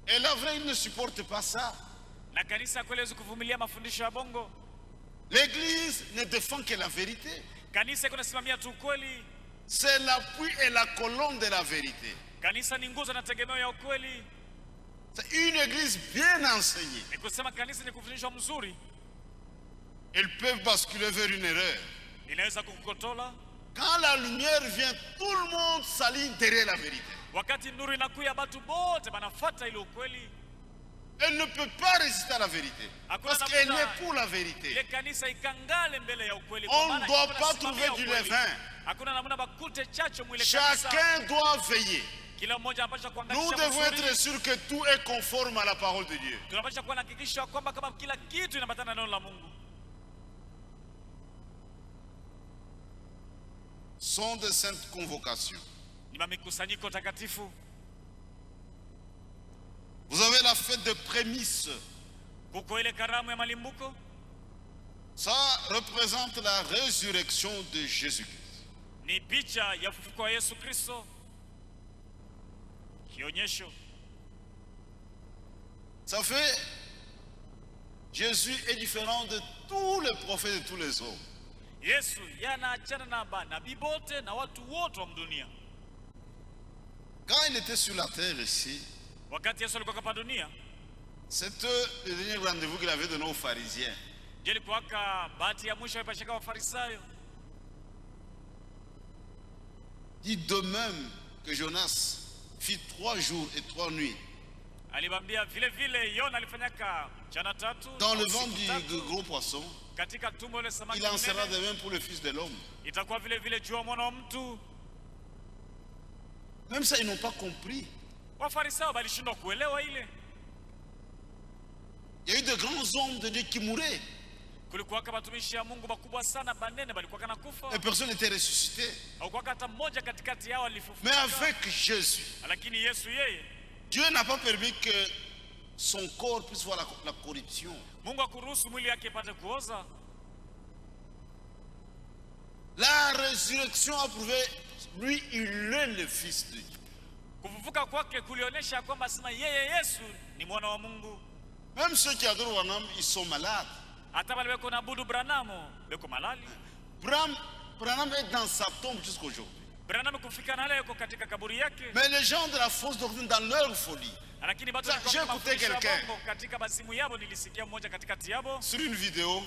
Et la vraie, il ne supporte pas ça. Na kanisa kweli hawezi kuvumilia mafundisho ya bongo. L'église ne défend que la vérité. Kanisa iko nasimamia tu ukweli. C'est l'appui et la colonne de la vérité. Kanisa ni nguzo na tegemeo ya ukweli. C'est une église bien enseignée. Ni kusema kanisa ni kufundishwa mzuri. Ils peuvent basculer vers une erreur. Inaweza kukukotola. Quand la lumière vient, tout le monde s'aligne derrière la vérité. Wakati nuru inakuya batu bote banafuata ile ukweli. Elle ne peut pas résister à la vérité. Parce qu'elle est pour la vérité. Ile kanisa ikangale mbele ya ukweli. On ne doit pas trouver du levain. Hakuna namna bakute chacho mwile kanisa. Chacun doit veiller. Kila mmoja anapaswa kuangalia. Nous devons être sûrs que tout est conforme à la parole de Dieu. Tunapaswa kuwa na hakikisho kwamba kama kila kitu inaambatana na neno la Mungu. Sont de saintes convocations. Ni mikusanyiko takatifu. Vous avez la fête de prémices. Kuko ile karamu ya malimbuko. Ça représente la résurrection de Jésus-Christ. Ni picha ya ufufuko wa Yesu Kristo. Kionyesho. Ça fait Jésus est différent de tous les prophètes et de tous les hommes. Yesu yanaachana na manabii bote na watu wote wa dunia. Quand il était sur la terre ici, wakati Yesu alikuwa hapa dunia, c'était le dernier rendez-vous qu'il avait donné aux pharisiens. Je ilikuwa bahati ya mwisho alipashika wafarisayo. Dit de même que Jonas fit 3 jours et 3 nuits alibambia vile vile Yona alifanyaka mchana tatu dans le ventre du gros poisson, katika tumbo la samaki. Il en sera de même pour le fils de l'homme. Itakuwa vile vile juu ya mwana wa mtu. Même ça ils n'ont pas compris. Wafarisayo walishindwa kuelewa ile. Il y a eu de grands hommes de Dieu qui mouraient. Kulikuwa kama watumishi ya Mungu makubwa sana banene walikuwa kana kufa. Et personne n'était ressuscité. Hakuwa hata mmoja katikati yao alifufuka. Mais avec Jésus, lakini Yesu yeye, Dieu n'a pas permis que son corps puisse voir la corruption. Mungu akuruhusu mwili yake ipate kuoza. La résurrection a prouvé lui il est le fils de Dieu. Kufufuka kwake kulionyesha kwamba sema yeye Yesu ni mwana wa Mungu. Même ceux qui adorent Branham, ils sont malades. Hata wale wako naabudu Branham beko malali. Branham est dans sa tombe jusqu'aujourd'hui. Branham kufika na leo yuko katika kaburi yake. Mais les gens de la fausse doctrine dans leur folie. J'ai écouté quelqu'un katika basimu yabo, nilisikia mmoja katikati yabo sur une vidéo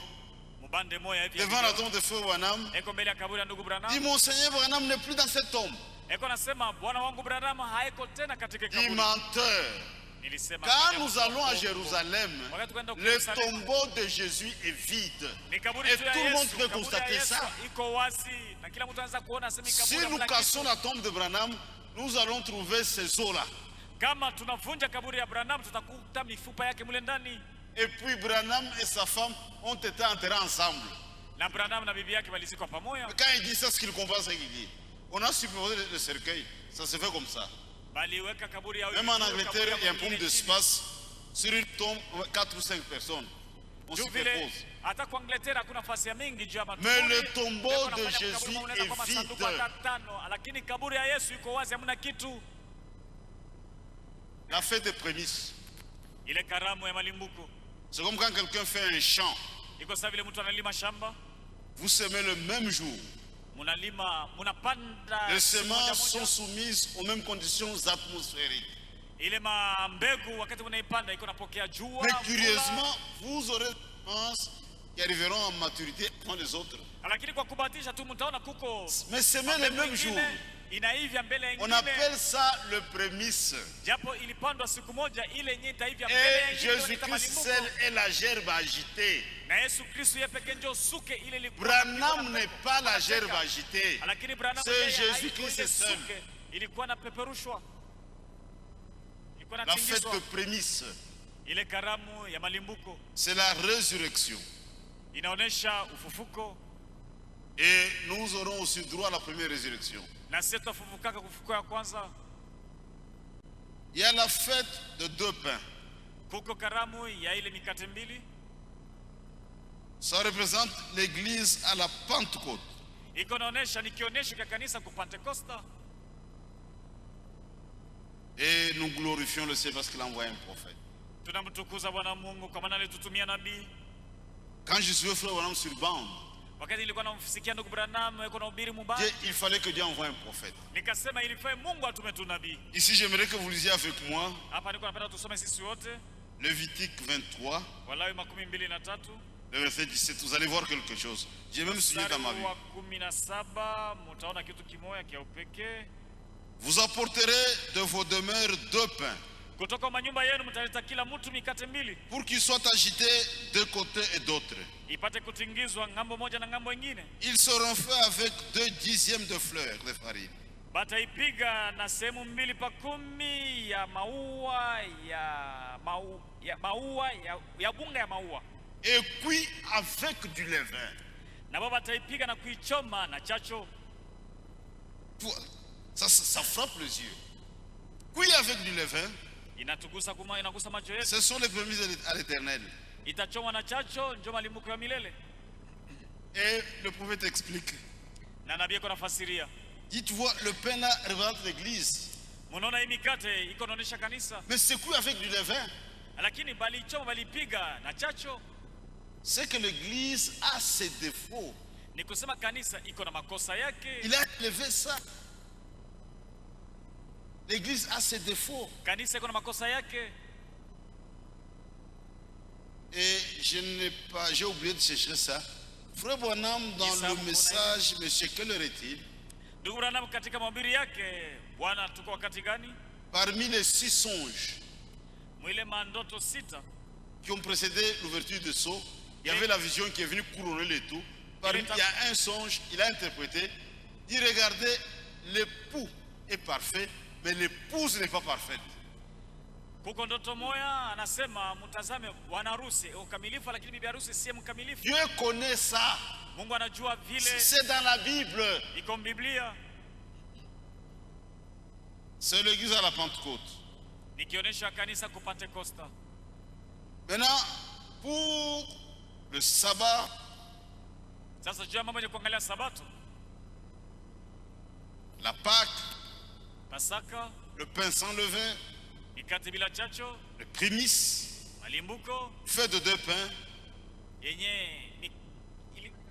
mubande moya hivi devant la tombe de Frère Branham. Eko mbele ya kaburi ya ndugu Branham. Dit mon Seigneur Branham n'est plus dans cette tombe. Eko nasema bwana wangu Branham haiko tena katika kaburi. Dit menteur. Quand nous allons à Jérusalem, le tombeau de Jésus est vide. Et tout le monde peut constater ça. Si nous cassons la tombe de Branham, nous allons trouver ces os-là. Et puis Branham et sa femme ont été enterrés ensemble. Quand il dit ça, ce qu'il comprend, c'est qu'il dit. On a supposé le cercueil. Ça se fait comme ça. Même en Angleterre, il y a un pompe d'espace. Sur une tombe, 4 ou 5 personnes. On se dépose. Mais le tombeau de Jésus est vide. La fête des prémices. C'est comme quand quelqu'un fait un champ. Vous semez le même jour. Les semences sont soumises aux mêmes conditions atmosphériques. Mais curieusement, vous aurez des semences qui arriveront en maturité avant les autres. Mais semer le même jour. On appelle ça le prémisse. Et Jésus-Christ seul est la gerbe agitée. Branham n'est pas la gerbe agitée. C'est Jésus-Christ seul. La fête de prémisse, c'est la résurrection. Et nous aurons aussi droit à la première résurrection. Il y a la fête de 2 pains. Ça représente l'église à la Pentecôte. Et nous glorifions le Seigneur parce qu'il a envoyé un prophète. Tunamtukuza Bwana Mungu kwa maana alitutumia nabii. Quand je suis frère Branham sur bande, wakati nilikuwa namsikia ndugu Branham yuko nahubiri mubaya, il fallait que Dieu envoie un prophète. Nikasema ilifaa Mungu atume tu nabii. Ici j'aimerais que vous lisiez avec moi. Hapa niko napenda tusome sisi wote. Lévitique 23. Walawi 23. Le verset 17, vous allez voir quelque chose. J'ai même signé dans ma vie. Vous apporterez de vos demeures 2 pains, pour qu'ils soient agités de côté et d'autre. Ils seront faits avec 2 dixièmes de fleurs de farine. Bataipiga na sehemu 2/10 ya maua ya bunga ya maua. Et cuit avec du levain. Na baba bataipiga na kuichoma na chacho. Ça frappe les yeux. Cuit avec du levain. Inatugusa macho yetu. Ce sont les prémices à l'Éternel. Itachomwa na chacho ndio malimbuko ya milele. Et le prophète explique. Na nabii ako nafasiria. Dites-vous, le pain là représente l'église. Munaona hii mikate iko inaonyesha kanisa. Mais c'est cuit avec du levain. Lakini balichoma balipiga na chacho. C'est que l'église a ses défauts. Ni kusema kanisa iko na makosa yake. Il a levé ça. L'église a ses défauts. Kanisa iko na makosa yake. Et j'ai oublié de chercher ça. Frère Branham dans le message, monsieur, quelle heure est-il? Ndugu Branham katika mahubiri yake, Bwana tuko wakati gani? Parmi les 6 songes mwile mandoto 6 qui ont précédé l'ouverture de sceau, il y avait la vision qui est venue couronner le tout. Parmi, il y a un songe, il a interprété, dit regardez, l'époux est parfait, mais l'épouse n'est pas parfaite. Kuko ndoto moya anasema mtazame bwana harusi ukamilifu lakini bibi harusi si mkamilifu. Dieu connaît ça. Mungu anajua vile. C'est dans la Bible. Iko Biblia. C'est l'église à la Pentecôte. Nikionyesha kanisa ku Pentecoste. Maintenant pour le sabbat. Sasa jua mambo ya kuangalia sabato. La Pâque. Pasaka. Le pain sans levain. Mikate bila chacho. Le prémisse. Malimbuko. Fait de 2 pains. Yenye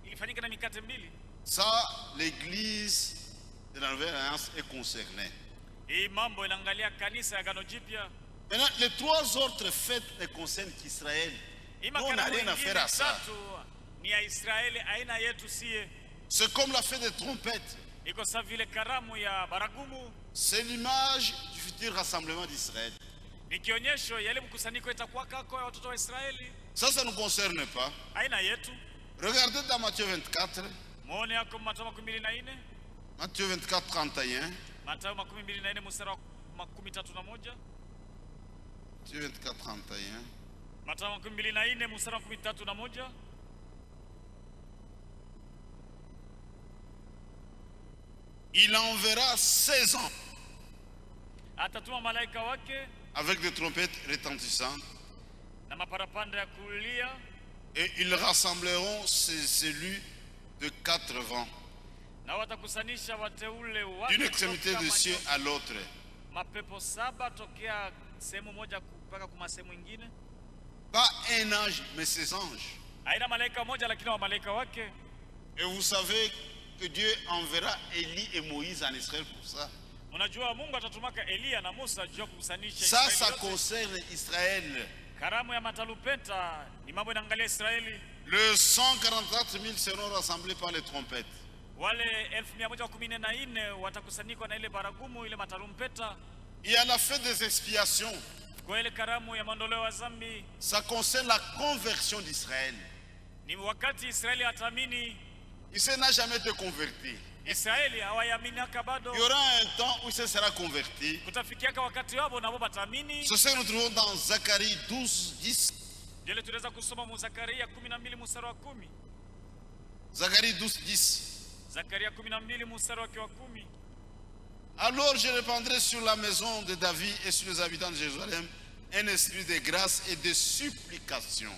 ilifanyika na mikate 2. Ça, l'église de la Nouvelle Alliance est concernée. Hii mambo inaangalia kanisa ya Agano Jipya. Maintenant, les 3 autres fêtes ne concernent qu'Israël. On n'a rien à faire à ça. C'est comme la fête des trompettes. C'est l'image du futur rassemblement d'Israël. Ça ne nous concerne pas. Regardez dans Matthieu 24. Matthieu 24, 31. Matthieu 24, 31. Il enverra 16 ans avec des trompettes retentissantes et ils rassembleront ces élus de 4 vents d'une extrémité de cieux à l'autre. Pas un ange, mais ses anges. Et vous savez que Dieu enverra Élie et Moïse en Israël pour ça. Ça concerne Israël. Le 144 000 seront rassemblés par les trompettes. Il y a la fête des expiations. Ça concerne la conversion d'Israël. Israël n'a jamais été converti. Il y aura un temps où il sera converti. C'est ce que nous trouvons dans Zacharie 12, 10. Zacharie 12, 10. Alors je répandrai sur la maison de David et sur les habitants de Jérusalem un esprit de grâce et de supplication.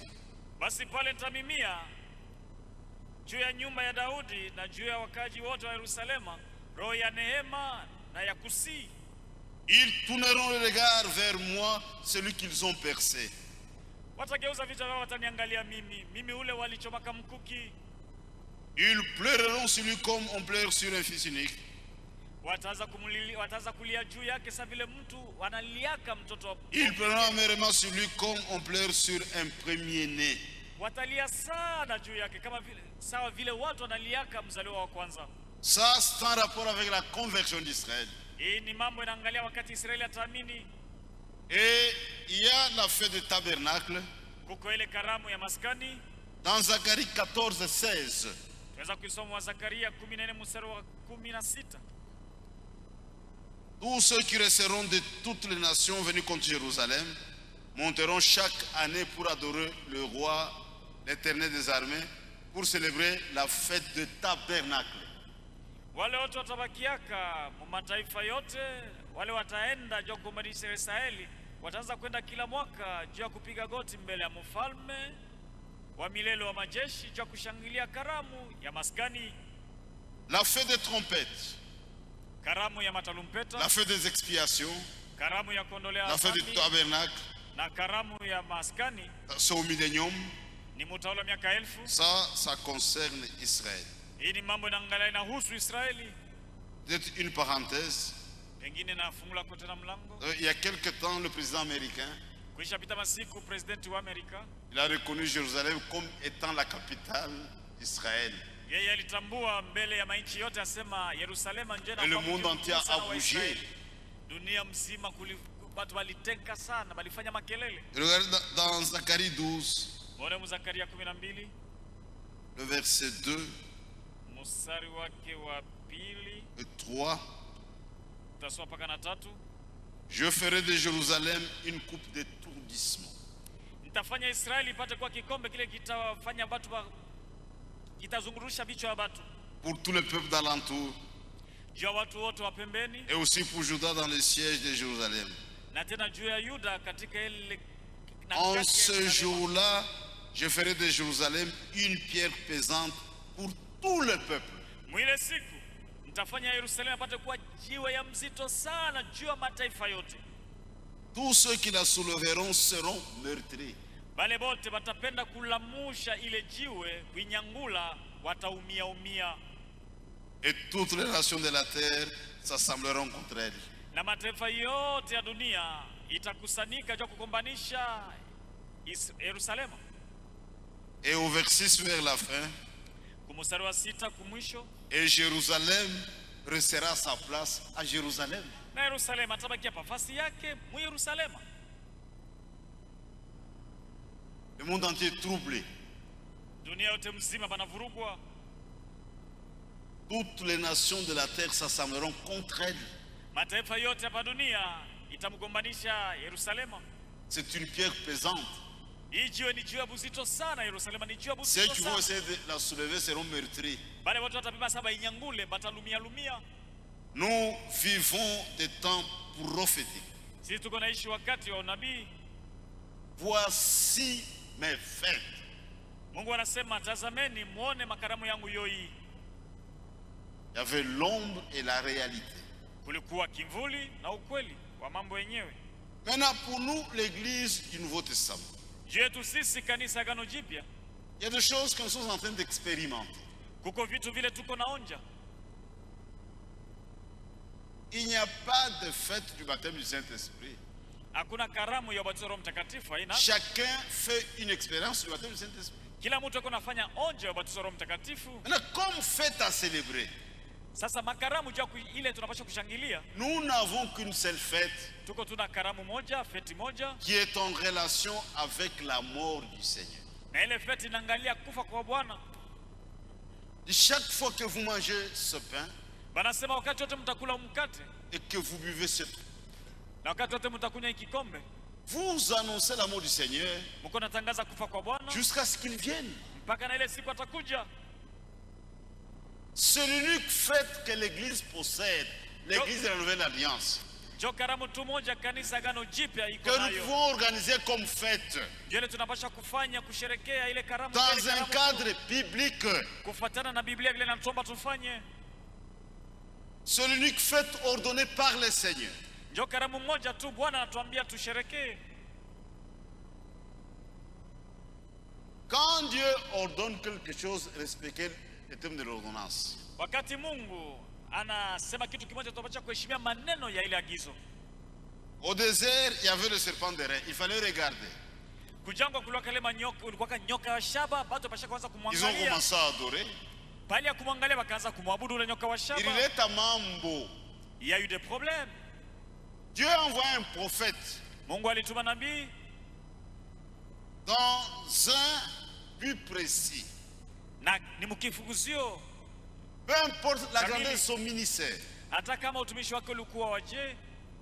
Juu ya nyumba ya Daudi na juu ya wakaji wote wa Yerusalema roho ya neema na ya kusii. Ils tourneront le regard vers moi, celui qu'ils ont percé. Ils pleureront sur lui comme on pleure sur un fils unique. Ils pleureront amèrement sur lui comme on pleure sur un premier-né. Ça, c'est en rapport avec la conversion d'Israël. Et il y a la fête du tabernacle. Dans Zacharie 14, 16. Tous ceux qui resteront de toutes les nations venus contre Jérusalem monteront chaque année pour adorer le roi, l'Éternel des armées, pour célébrer la fête de tabernacle. Wale watu watabakiaka mataifa yote, wale wataenda juu kumbadilisha Israeli, wataanza kwenda kila mwaka juu ya kupiga goti mbele ya mfalme wa milele wa majeshi juu ya kushangilia karamu ya maskani. La fête des trompettes. Karamu ya matalumpeta. La fête des expiations. Karamu ya kondolea. La fête du tabernacle. Na karamu ya maskani. C'est au millénium. Ni mutaula miaka 1000. Ça concerne Israël. Peut-être une parenthèse. Il y a quelque temps, le président américain, il a reconnu Jérusalem comme étant la capitale d'Israël. Et le monde entier a bougé. Regardez dans Zacharie 12, le verset 2 et 3. Je ferai de Jérusalem une coupe d'étourdissement. Pour tout le peuple d'alentour. Et aussi pour Juda dans le siège de Jérusalem. En ce jour-là, je ferai de Jérusalem une pierre pesante pour tout le peuple. Tous ceux qui la souleveront seront meurtris. Et toutes les nations de la terre s'assembleront contre elle. Et au verset 6 vers la fin, et Jérusalem restera à sa place à Jérusalem. Le monde entier est troublé. Toutes les nations de la terre s'assembleront contre elle. C'est une pierre pesante. Ceux qui vont essayer de la soulever seront meurtris. Nous vivons des temps prophétiques. Voici mes fêtes. Il y avait l'ombre et la réalité. Maintenant, pour nous, l'église du Nouveau Testament, il y a des choses que nous sommes en train d'expérimenter. Il n'y a pas de fête du baptême du Saint-Esprit. Chacun fait une expérience du baptême du Saint-Esprit. Maintenant, comme fête à célébrer, nous n'avons qu'une seule fête qui est en relation avec la mort du Seigneur. Et chaque fois que vous mangez ce pain et que vous buvez ce pain, vous annoncez la mort du Seigneur jusqu'à ce qu'il vienne. C'est l'unique fête que l'Église possède, l'Église de la Nouvelle Alliance, que nous pouvons organiser comme fête dans un cadre biblique. C'est l'unique fête ordonnée par le Seigneur. Ndio karamu moja tu Bwana anatuambia tusherekee. Quand Dieu ordonne quelque chose, respectez les termes de l'ordonnance. Wakati Mungu anasema kitu kimoja, tunapaswa kuheshimia maneno ya ile agizo. Au désert, il y avait le serpent d'airain, il fallait regarder. Kujangwa kulikuwa kale manyoka, ulikuwa nyoka wa shaba, watu pasha kwanza kumwangalia. Ils ont commencé à adorer. Bali ya kumwangalia wakaanza kumwabudu ule nyoka wa shaba. Il est à mambo. Il y a eu des problèmes. Dieu a envoyé un prophète. Mungu alituma nabii dans un but précis. Na ni mkifuguzio. Peu importe la grandeur de son ministère. Hata kama utumishi wake ulikuwa waje.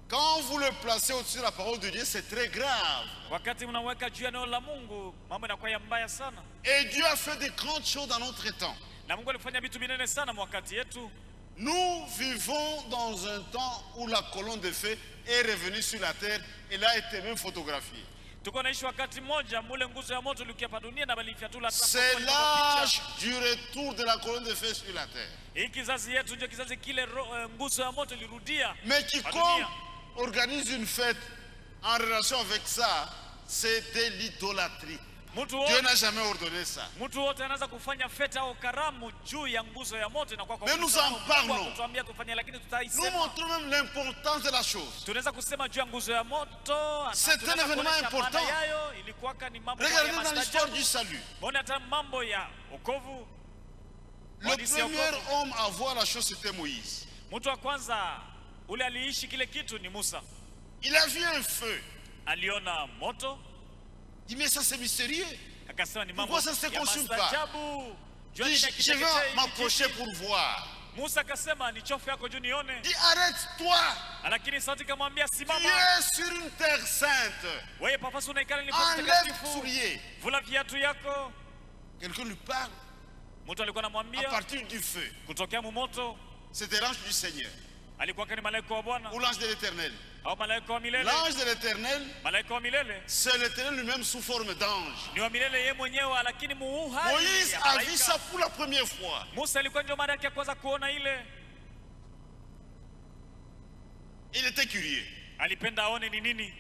Quand vous le placez au-dessus de la parole de Dieu, c'est très grave. Wakati mnaweka juu ya neno la Mungu, mambo yanakuwa ya mbaya sana. Et Dieu a fait de grandes choses dans notre temps. Na Mungu alifanya vitu vinene sana wakati yetu. Nous vivons dans un temps où la colonne de feu est revenue sur la terre et l'a été même photographiée. Tuko naishi wakati mmoja mule nguzo ya moto ilikia pa dunia na balifyatula. C'est l'âge du retour de la colonne de feu sur la terre. Hii kizazi yetu ndio kizazi kile nguzo ya moto ilirudia. Mais quiconque organise une fête en relation avec ça, c'est de l'idolâtrie. Dieu n'a jamais ordonné ça. Mtu wote anaanza kufanya fete au karamu juu ya nguzo ya moto na kwa mais nous en parlons. Nous montrons même l'importance de la chose. Tunaweza kusema juu ya nguzo ya moto. C'est un événement important. Regardez dans l'histoire du salut. Le premier homme à voir la chose, c'était Moïse. Mtu wa kwanza ule aliishi kile kitu ni Musa. Il a vu un feu. Aliona moto. Il dit mais ça c'est mystérieux. Pourquoi ça se consume pas? Je vais m'approcher pour voir. Musa akasema ni chofu yako juu nione. Dis arrête-toi. Lakini sauti kamwambia simama. Tu es sur une terre sainte. Wewe papa unaikala ni patakatifu. Vula viatu yako. Quelqu'un lui parle. Mtu alikuwa anamwambia à partir du feu. Kutokea mu moto. C'était l'ange du Seigneur. Alikuwa kani malaika wa Bwana. Ou l'ange de l'Éternel. Au malaika wa milele. L'ange de l'Éternel. Malaika wa milele. C'est l'Éternel lui-même sous forme d'ange. Ni wa milele yeye mwenyewe lakini muuhai. Moïse a vu ça pour la première fois. Musa alikuwa ndio mara yake ya kwanza kuona ile. Il était curieux. Alipenda aone ni nini.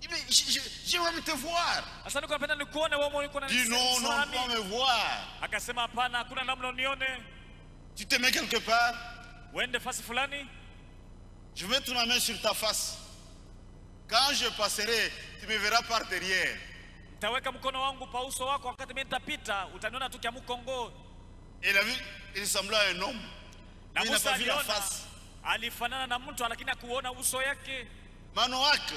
Mais je veux te voir. Asa niko napenda nikuone wewe uko na. Dis non, non, pas me voir. Akasema hapana, hakuna namna unione. Tu te mets quelque part. Wende fasi fulani. Je vais mettre ma main sur ta face. Quand je passerai, tu me verras par derrière. Taweka mkono wangu pa uso wako wakati mimi nitapita, utaniona tu kia mkongo. Et il a vu, il ressemblait à un homme. Mais il n'a pas vu la face. Alifanana na mtu lakini hakuona uso yake. Manoak.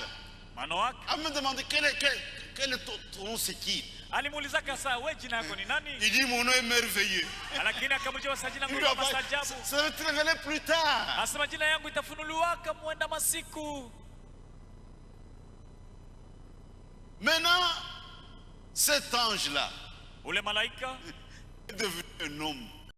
A me demandé quel est ton nom, c'est qui? Alimuuliza kasa wewe jina yako ni nani? Il dit mon nom est merveilleux. Lakini akamjua jina langu ni masajabu. Ça va te révéler plus tard. Asema jina yangu itafunuliwaka muenda masiku. Maintenant cet ange là ule malaika est devenu un homme.